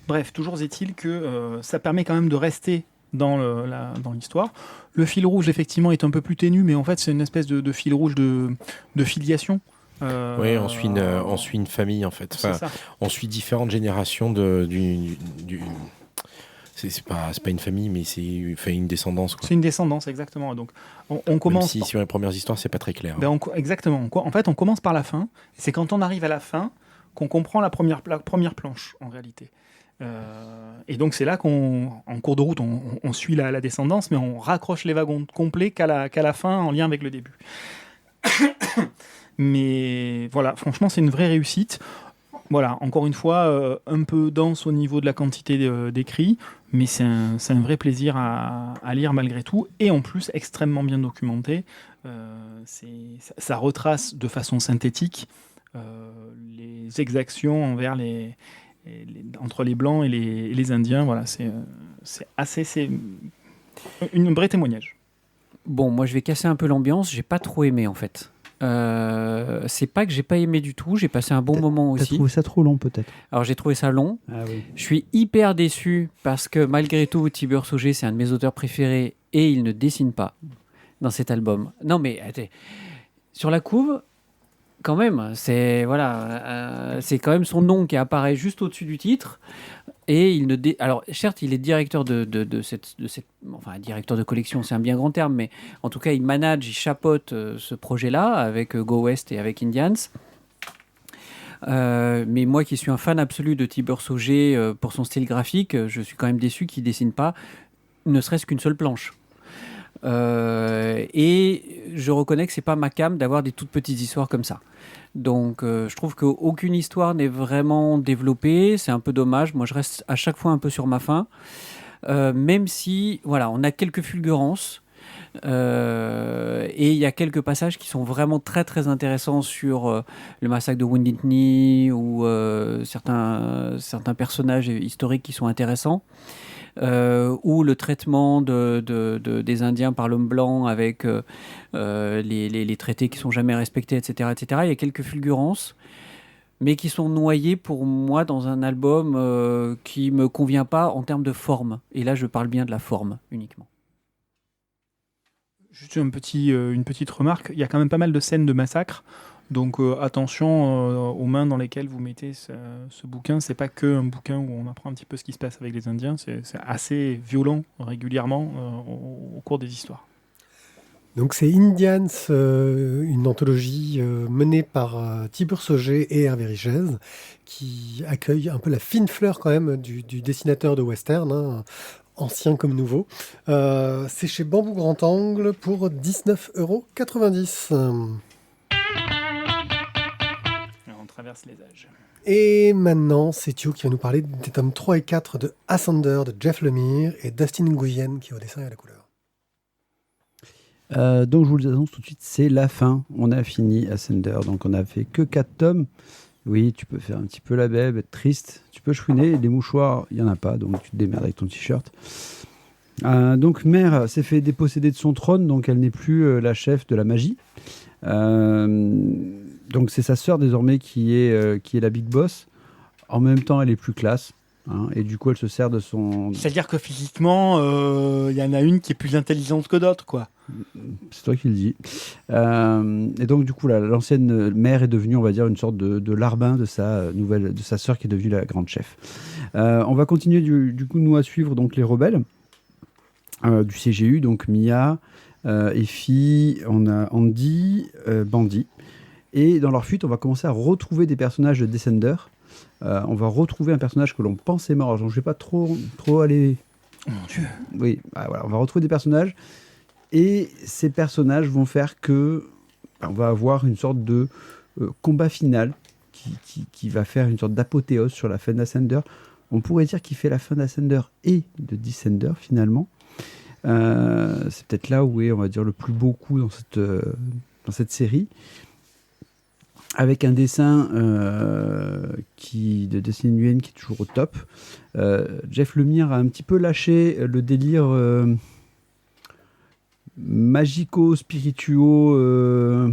Bref, toujours est-il que ça permet quand même de rester dans l'histoire. Le fil rouge, effectivement, est un peu plus ténu, mais en fait, c'est une espèce de fil rouge de filiation. Oui, on suit une famille, en fait. Enfin, on suit différentes générations c'est pas une famille, mais c'est une descendance, quoi. C'est une descendance, exactement. Donc, on commence... Même si sur les premières histoires, c'est pas très clair. Exactement. En fait, on commence par la fin. Et c'est quand on arrive à la fin qu'on comprend la première planche, en réalité. Et donc, c'est là qu'en cours de route, on suit la descendance, mais on raccroche les wagons complets qu'à la fin, en lien avec le début. Mais voilà, franchement, c'est une vraie réussite. Voilà, encore une fois, un peu dense au niveau de la quantité d'écrits, mais c'est un vrai plaisir à lire malgré tout, et en plus extrêmement bien documenté. Ça retrace de façon synthétique les exactions entre les Blancs et les Indiens. Voilà, c'est un vrai témoignage. Bon, moi je vais casser un peu l'ambiance, j'ai pas trop aimé en fait. C'est pas que j'ai pas aimé du tout, j'ai passé un bon moment aussi. T'as trouvé ça trop long peut-être? Alors j'ai trouvé ça long. Ah oui. Je suis hyper déçu parce que malgré tout, Tibur Sauger, c'est un de mes auteurs préférés et il ne dessine pas dans cet album. Non mais attends, sur la couve, quand même, c'est quand même son nom qui apparaît juste au-dessus du titre. Et alors, certes, il est directeur de cette enfin, directeur de collection, c'est un bien grand terme, mais en tout cas, il chapeaute ce projet-là avec Go West et avec Indians. Mais moi qui suis un fan absolu de Tibur Sauger pour son style graphique, je suis quand même déçu qu'il dessine pas ne serait-ce qu'une seule planche. Et je reconnais que c'est pas ma came d'avoir des toutes petites histoires comme ça. Donc je trouve qu'aucune histoire n'est vraiment développée, c'est un peu dommage. Moi je reste à chaque fois un peu sur ma faim, même si voilà, on a quelques fulgurances et il y a quelques passages qui sont vraiment très très intéressants sur le massacre de Wounded Knee ou certains personnages historiques qui sont intéressants. Ou le traitement des Indiens par l'homme blanc avec les traités qui ne sont jamais respectés, etc., etc. Il y a quelques fulgurances, mais qui sont noyées pour moi dans un album qui ne me convient pas en termes de forme. Et là, je parle bien de la forme uniquement. Juste une petite remarque, il y a quand même pas mal de scènes de massacre. Donc attention aux mains dans lesquelles vous mettez ce bouquin. C'est pas que un bouquin où on apprend un petit peu ce qui se passe avec les Indiens. C'est assez violent régulièrement au cours des histoires. Donc c'est Indians, une anthologie menée par Tibur Sauger et Hervé Richez, qui accueille un peu la fine fleur quand même du dessinateur de western, hein, ancien comme nouveau. C'est chez Bambou Grand Angle pour 19,90 €. Traverse les âges. Et maintenant, c'est Thio qui va nous parler des tomes 3 et 4 de Ascender de Jeff Lemire et Dustin Nguyen qui est au dessin et à la couleur. Donc je vous l'annonce tout de suite, c'est la fin. On a fini Ascender, donc on a fait que 4 tomes. Oui, tu peux faire un petit peu la bête, être triste, tu peux chouiner, des mouchoirs, il n'y en a pas, donc tu te démerdes avec ton t-shirt. Donc Mère s'est fait déposséder de son trône, donc elle n'est plus la chef de la magie. Donc c'est sa sœur désormais qui est la big boss. En même temps, elle est plus classe. Hein, et du coup, elle se sert de son... C'est-à-dire que physiquement, y en a une qui est plus intelligente que d'autres, quoi. C'est toi qui le dis. Et donc, du coup, l'ancienne mère est devenue, on va dire, une sorte de larbin de sa sœur qui est devenue la grande chef. On va continuer, du coup, nous, à suivre donc, les rebelles du CGU, donc Mia, Effie, on a Andy, Bandy. Et dans leur fuite, on va commencer à retrouver des personnages de Descender. On va retrouver un personnage que l'on pensait mort. Alors, je ne vais pas trop aller... Oh mon Dieu. Oui, voilà, on va retrouver des personnages. Et ces personnages vont faire que... on va avoir une sorte de combat final qui va faire une sorte d'apothéose sur la fin d'Ascender. On pourrait dire qu'il fait la fin d'Ascender et de Descender, finalement. C'est peut-être là où est, on va dire, le plus beau coup dans cette série. avec un dessin de Destiny Nguyen qui est toujours au top. Jeff Lemire a un petit peu lâché le délire magico-spirituo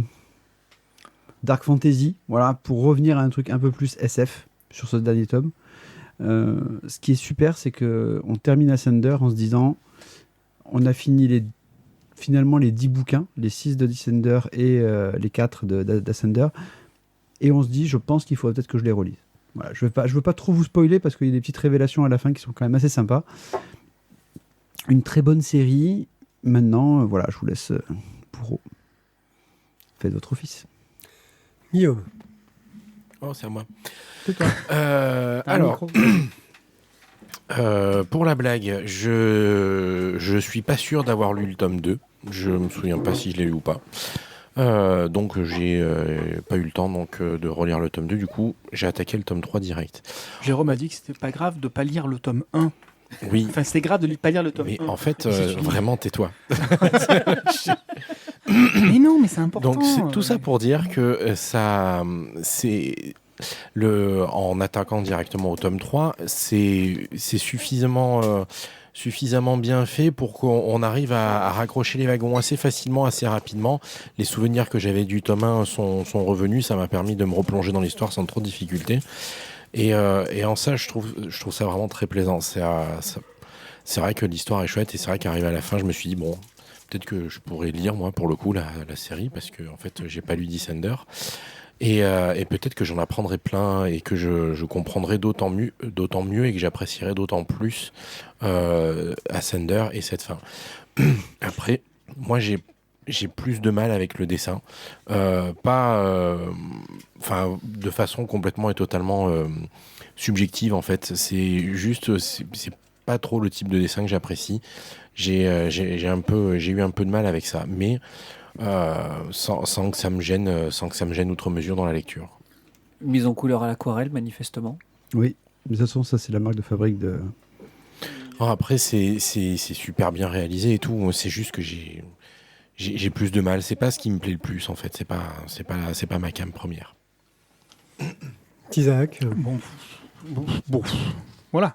dark fantasy, voilà, pour revenir à un truc un peu plus SF sur ce dernier tome. Ce qui est super, c'est qu'on termine Ascender en se disant on a fini finalement les 10 bouquins, les 6 de Descender et les 4 d'Ascender, et on se dit je pense qu'il faut peut-être que je les relise. Voilà, je veux pas trop vous spoiler parce qu'il y a des petites révélations à la fin qui sont quand même assez sympas. Une très bonne série. Maintenant, voilà, je vous laisse pour faites votre office. Guillaume. Oh, c'est à moi. C'est toi. Alors, pour la blague, je suis pas sûr d'avoir lu le tome 2. Je me souviens pas si je l'ai lu ou pas. Donc j'ai pas eu le temps de relire le tome 2. Du coup, j'ai attaqué le tome 3 direct. Jérôme a dit que c'était pas grave de pas lire le tome 1. Oui. Enfin, c'était grave de pas lire le tome 1. Mais en fait, vraiment, tais-toi. Mais non, mais c'est important. Donc c'est tout ça pour dire que ça, c'est en attaquant directement au tome 3, c'est suffisamment bien fait pour qu'on arrive à raccrocher les wagons assez facilement, assez rapidement. Les souvenirs que j'avais du tome 1 sont revenus. Ça m'a permis de me replonger dans l'histoire sans trop de difficultés. Et en ça, je trouve ça vraiment très plaisant. C'est vrai que l'histoire est chouette et c'est vrai qu'arrivé à la fin, je me suis dit, bon, peut-être que je pourrais lire, moi, pour le coup, la série, parce que en fait, j'ai pas lu Descender. Et peut-être que j'en apprendrai plein et que je comprendrai d'autant mieux et que j'apprécierai d'autant plus Ascender et cette fin. Après, moi, j'ai plus de mal avec le dessin. De façon complètement et totalement subjective, en fait. C'est juste, c'est pas trop le type de dessin que j'apprécie. J'ai eu un peu de mal avec ça, mais sans que ça me gêne outre mesure dans la lecture. Mise en couleur à l'aquarelle, manifestement. Oui, de toute façon, ça c'est la marque de fabrique de... Alors après, c'est super bien réalisé et tout. C'est juste que j'ai plus de mal. C'est pas ce qui me plaît le plus, en fait. C'est pas ma came première. Isaac. Bon. Voilà.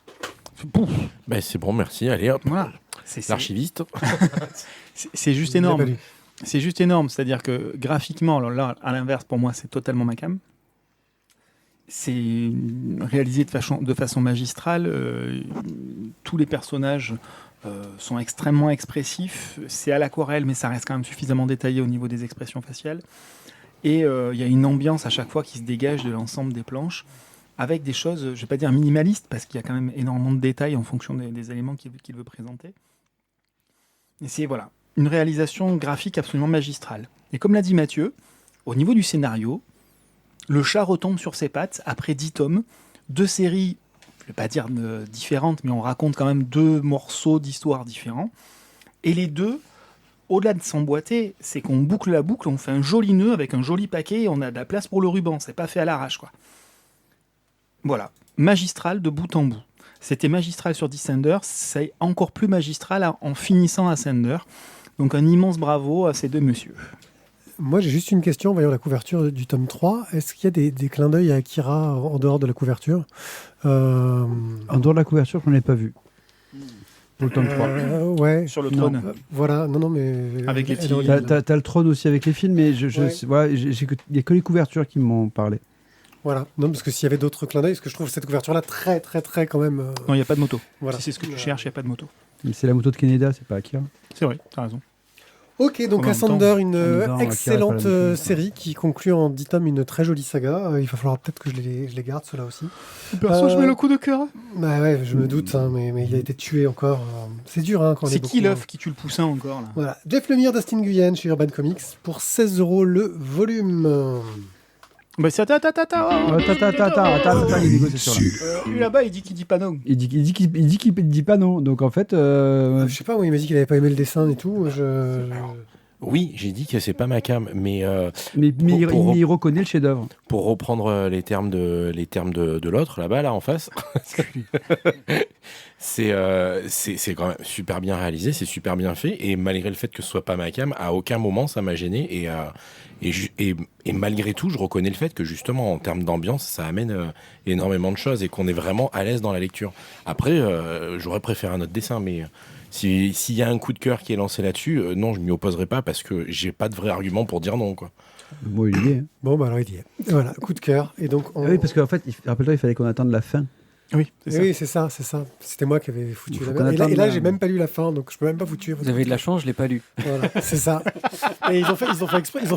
Ben, c'est bon, merci. Allez, hop. Voilà. L'archiviste. C'est juste énorme. C'est juste énorme. C'est-à-dire que graphiquement, alors là, à l'inverse, pour moi, c'est totalement ma came. C'est réalisé de façon magistrale. Tous les personnages sont extrêmement expressifs. C'est à l'aquarelle, mais ça reste quand même suffisamment détaillé au niveau des expressions faciales. Et il y a une ambiance à chaque fois qui se dégage de l'ensemble des planches, avec des choses, je ne vais pas dire minimalistes, parce qu'il y a quand même énormément de détails en fonction des éléments qu'il veut présenter. Et c'est une réalisation graphique absolument magistrale. Et comme l'a dit Mathieu, au niveau du scénario, le chat retombe sur ses pattes après 10 tomes, 2 séries, je ne vais pas dire différentes, mais on raconte quand même 2 morceaux d'histoire différents. Et les deux, au-delà de s'emboîter, c'est qu'on boucle la boucle, on fait un joli nœud avec un joli paquet et on a de la place pour le ruban. C'est pas fait à l'arrache, quoi. Voilà, magistral de bout en bout. C'était magistral sur Descender, c'est encore plus magistral en finissant Ascender. Donc un immense bravo à ces deux messieurs. Moi, j'ai juste une question en voyant la couverture du tome 3. Est-ce qu'il y a des clins d'œil à Akira en dehors de la couverture En dehors de la couverture, je n'en ai pas vu. Pour le tome 3. Ouais. Sur le trône. Voilà, non, mais... Avec les petits... T'as le trône aussi avec les films, mais il n'y a que les couvertures qui m'ont parlé. Voilà, non, parce que s'il y avait d'autres clins d'œil, parce que je trouve cette couverture-là très, très, très quand même... Non, il n'y a pas de moto. Voilà. Si c'est ce que tu cherches, il n'y a pas de moto. Mais c'est la moto de Kaneda, c'est pas Akira. C'est vrai, t'as raison. Ok, donc Ascender, une excellente Akira, série qui conclut en 10 tomes une très jolie saga. Il va falloir peut-être que je les garde, ceux-là aussi. Perso, je mets le coup de cœur. Bah ouais, je me doute, hein, mais il a été tué encore. C'est dur, hein, quand on est C'est qui beaucoup, l'œuf qui tue le poussin encore, là? Voilà, Jeff Lemire, Dustin Nguyen chez Urban Comics pour 16 € le volume. Bah c'est attends, il est négociation là. Lui là-bas, il dit qu'il dit pas non. Il dit qu'il dit pas non. Donc en fait, Je sais pas, moi, il m'a dit qu'il avait pas aimé le dessin et tout. Oui, j'ai dit que c'est pas ma cam, mais il reconnaît le chef-d'œuvre. pour reprendre les termes de l'autre là-bas, là en face, c'est quand même super bien réalisé, c'est super bien fait, et malgré le fait que ce soit pas ma cam, à aucun moment ça m'a gêné, et malgré tout, je reconnais le fait que justement en termes d'ambiance, ça amène énormément de choses et qu'on est vraiment à l'aise dans la lecture. Après, j'aurais préféré un autre dessin, mais s'il y a un coup de cœur qui est lancé là-dessus, non, je m'y opposerai pas parce que j'ai pas de vrai argument pour dire non, quoi. Bon, il y est. Bon, bah alors il y est. Voilà, coup de cœur. Et donc, Oui, parce qu'en fait, rappelle-toi, il fallait qu'on attende la fin. Oui, c'est ça. Oui, c'est ça. C'était moi qui avais foutu Il faut la qu'on merde. attende Et là, la- j'ai même pas lu la fin, donc je peux même pas foutre. Vous avez de la chance, je l'ai pas lu. Voilà, c'est ça. Et ils ont fait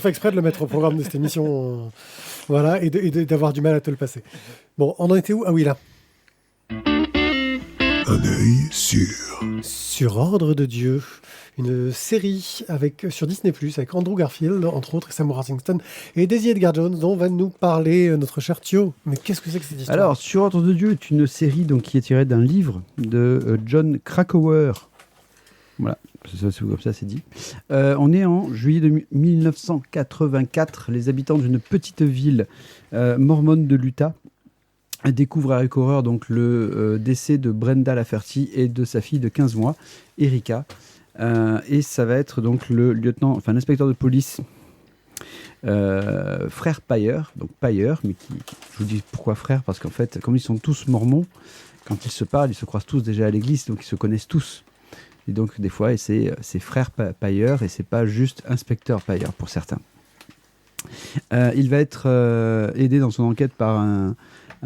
exprès de le mettre au programme de cette émission, voilà, et d'avoir du mal à te le passer. Bon, on en était où? Ah oui, là. Un œil sûr. Sur Ordre de Dieu, une série sur Disney+, avec Andrew Garfield, entre autres, et Sam Worthington, et Daisy Edgar Jones, dont va nous parler notre cher Thio. Mais qu'est-ce que c'est que cette histoire? Alors, Sur Ordre de Dieu est une série donc, qui est tirée d'un livre de John Krakauer. Voilà, c'est comme ça c'est dit. On est en juillet 1984. Les habitants d'une petite ville mormone de l'Utah découvrent avec horreur donc, le décès de Brenda Lafferty et de sa fille de 15 mois, Erika. Et ça va être donc l'inspecteur de police frère Payer, donc Payer, mais je vous dis pourquoi frère, parce qu'en fait, comme ils sont tous mormons, quand ils se parlent, ils se croisent tous déjà à l'église, donc ils se connaissent tous. Et donc des fois, c'est frère Payer, et c'est pas juste inspecteur Payer pour certains. Il va être aidé dans son enquête par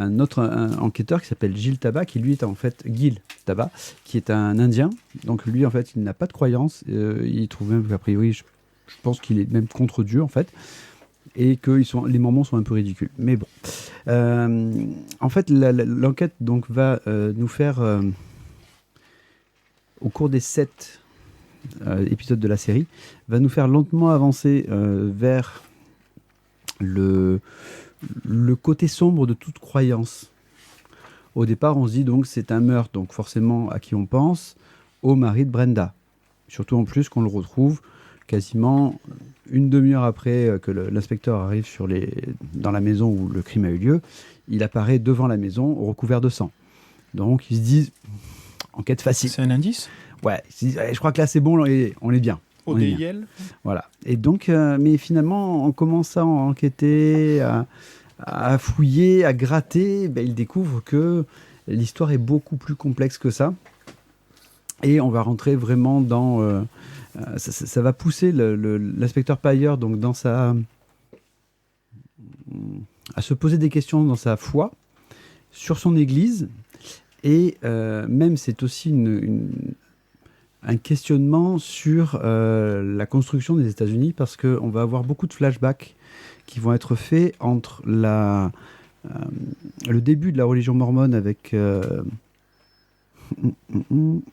un autre enquêteur qui s'appelle Gil Tabat, qui lui est en fait Gil Tabat, qui est un Indien. Donc lui, en fait, il n'a pas de croyance. Il trouve même qu'a priori, je pense qu'il est même contre Dieu, en fait, et que les Mormons sont un peu ridicules. Mais bon. En fait, l'enquête donc, va nous faire, au cours des 7 épisodes de la série, va nous faire lentement avancer vers le côté sombre de toute croyance. Au départ, on se dit donc c'est un meurtre, donc forcément à qui on pense? Au mari de Brenda. Surtout en plus qu'on le retrouve quasiment une demi-heure après que l'inspecteur arrive dans la maison où le crime a eu lieu. Il apparaît devant la maison recouvert de sang. Donc ils se disent enquête facile. C'est un indice? Ouais, je crois que là c'est bon, on est bien. ODIL? Voilà. Et donc, mais finalement, en commençant à enquêter, à fouiller, à gratter, il découvre que l'histoire est beaucoup plus complexe que ça. Et on va rentrer vraiment dans... ça va pousser l'inspecteur Payer donc, à se poser des questions dans sa foi, sur son église. Et même, c'est aussi un questionnement sur la construction des États-Unis, parce qu'on va avoir beaucoup de flashbacks qui vont être faits entre le début de la religion mormone avec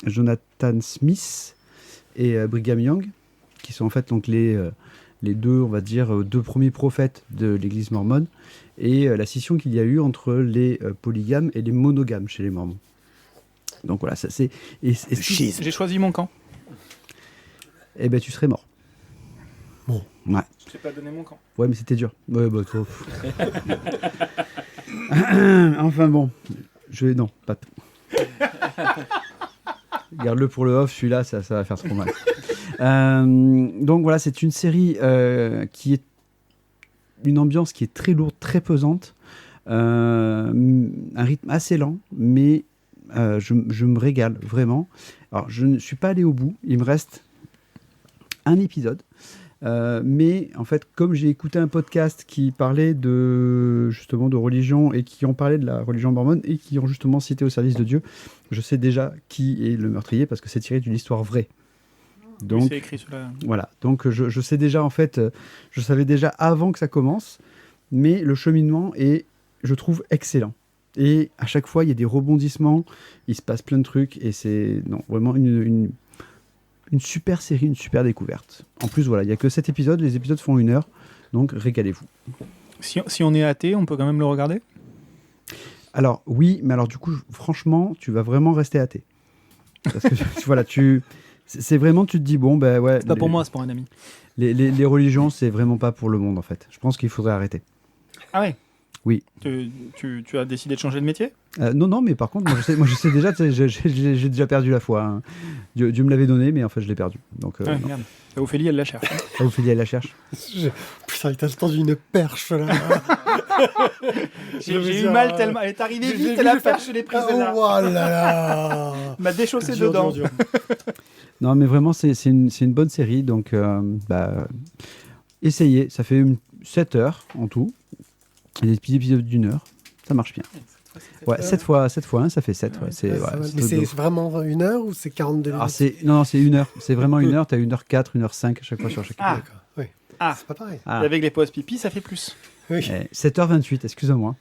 Jonathan Smith et Brigham Young, qui sont en fait donc les deux, on va dire, deux premiers prophètes de l'église mormone, et la scission qu'il y a eu entre les polygames et les monogames chez les mormons. Donc voilà, ça c'est... J'ai choisi mon camp. Eh ben tu serais mort. Bon. Ouais. Je t'ai pas donné mon camp. Ouais, mais c'était dur. Ouais, bah trop. Enfin bon. Non, pas tout. Garde-le pour le off, celui-là, ça va faire trop mal. Donc voilà, c'est une série qui est une ambiance qui est très lourde, très pesante. Un rythme assez lent, mais je me régale vraiment. Alors, je ne suis pas allé au bout. Il me reste un épisode. Mais en fait, comme j'ai écouté un podcast qui parlait justement de religion, et qui ont parlé de la religion mormone et qui ont justement cité Au service de Dieu, je sais déjà qui est le meurtrier, parce que c'est tiré d'une histoire vraie. Donc, oui, c'est écrit sur la... Voilà. Donc je sais déjà, en fait, je savais déjà avant que ça commence, mais le cheminement est, je trouve, excellent. Et à chaque fois, il y a des rebondissements, il se passe plein de trucs, et c'est vraiment une super série, une super découverte. En plus, voilà, il n'y a que 7 épisodes, les épisodes font 1 heure, donc régalez-vous. Si on est athée, on peut quand même le regarder? Alors, oui, mais alors du coup, franchement, tu vas vraiment rester athée. Parce que, voilà, C'est vraiment, tu te dis, bon, ben ouais. C'est pas pour moi, c'est pour un ami. Les religions, c'est vraiment pas pour le monde, en fait. Je pense qu'il faudrait arrêter. Ah ouais. Oui. Tu as décidé de changer de métier ? Non, mais par contre, moi je sais déjà, j'ai déjà perdu la foi. Hein. Dieu me l'avait donné, mais en fait, je l'ai perdu. Donc, Merde. Ophélie, elle la cherche. Ophélie, elle la cherche. Putain, il t'a tendu une perche là. J'ai eu mal tellement. Elle est arrivée vite et la perche, je l'ai prise là. Oh là là. M'a déchaussé Dur, dedans. dur. Non, mais vraiment, c'est une bonne série. Donc, essayez. Ça fait 7 heures en tout. Et des petits épisodes d'1 heure. Ça marche bien. Ouais, 7 fois 1, ça fait 7. Ouais, Mais c'est vraiment 1 heure ou c'est 42 minutes? Non, c'est 1 heure. C'est vraiment 1 heure. Tu as 1h04, 1h05 à chaque fois sur chaque Ah. D'accord. Oui. Ah. C'est pas pareil. Ah. Et avec les pauses pipi, ça fait plus. Oui. 7h28, excuse-moi.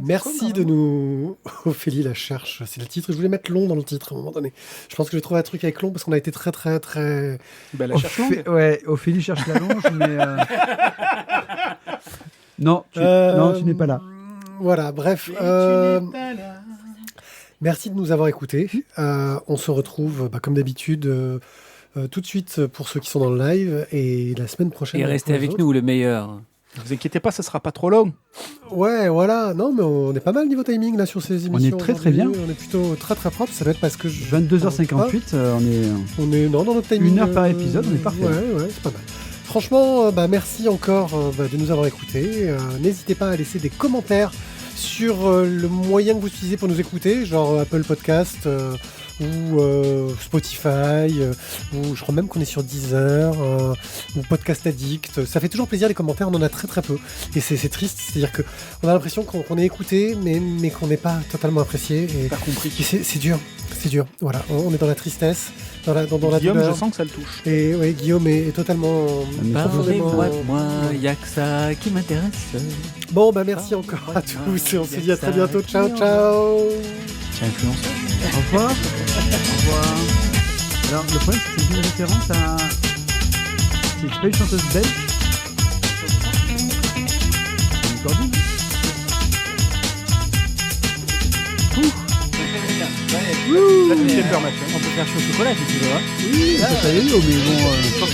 Merci de nous. Ophélie la cherche, c'est le titre. Je voulais mettre long dans le titre à un moment donné. Je pense que j'ai trouvé un truc avec long parce qu'on a été très. Bah, la cherche longue. Ouais, Ophélie cherche la longe, mais. Non, tu n'es pas là. Voilà, bref. Merci de nous avoir écoutés. On se retrouve, comme d'habitude, tout de suite pour ceux qui sont dans le live et la semaine prochaine. Et restez avec nous, le meilleur. Ne vous inquiétez pas, ça sera pas trop long. Ouais, voilà. Non, mais on est pas mal niveau timing là sur ces émissions. On est très bien. On est plutôt très propre. Ça doit être parce que 22h58, on est dans notre timing. 1 heure par épisode, on est parfait. Ouais, c'est pas mal. Franchement, merci encore de nous avoir écoutés. N'hésitez pas à laisser des commentaires sur le moyen que vous utilisez pour nous écouter, genre Apple Podcast ou Spotify, ou je crois même qu'on est sur Deezer, ou Podcast Addict. Ça fait toujours plaisir les commentaires, on en a très très peu. Et c'est triste, c'est-à-dire qu'on a l'impression qu'on est écouté, mais qu'on n'est pas totalement apprécié. Et Pas compris. c'est dur, voilà, on est dans la tristesse. Dans la Guillaume, douleur. je sens que ça le touche. Et ouais, Guillaume est totalement. Parlez-moi de moi, y'a que ça qui m'intéresse. Bon, merci encore à tous et on se dit à très bientôt. Ciao. C'est influenceur. Au revoir. Au revoir. Alors, le problème, c'est que c'est une référence à. C'est pas une chanteuse belge. C'est une cordine. Là, tu me fais peur, Mathieu. On peut faire chaud chocolat si tu veux. Hein. Oui, ça y est, mais bon.